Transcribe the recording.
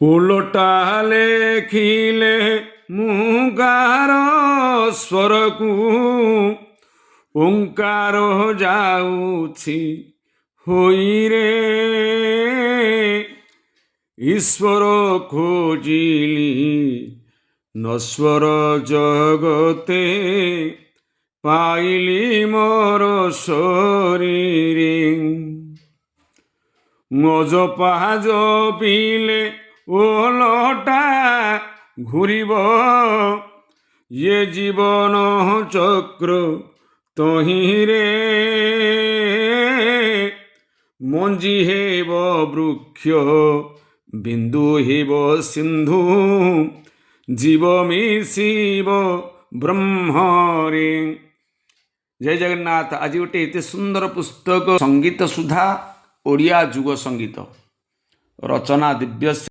ଓଲଟା ଲେଖିଲେ ମୁଗାର ସ୍ୱରକୁ ଓଙ୍କାର ଯାଉଛି ହୋଇରେ। ଈଶ୍ୱର ଖୋଜିଲି ନଶ୍ୱର ଜଗତେ ପାଇଲି ମୋର ଶରୀରେ। ମଜପା ଜପିଲେ ଓଲଟା ଘୂରିବ ଏ ଜୀବନ ଚକ୍ର ତହିଁରେ। ମଞ୍ଜି ହେବ ବୃକ୍ଷ ବିନ୍ଦୁ ହେବ ସିନ୍ଧୁ ଜୀବ ମିଶିବ ବ୍ରହ୍ମରେ। ଜୟ ଜଗନ୍ନାଥ। ଆଜି ଗୋଟେ ଏତେ ସୁନ୍ଦର ପୁସ୍ତକ ସଙ୍ଗୀତ ସୁଧା ଓଡ଼ିଆ ଯୁଗ ସଙ୍ଗୀତ ରଚନା ଦିବ୍ୟ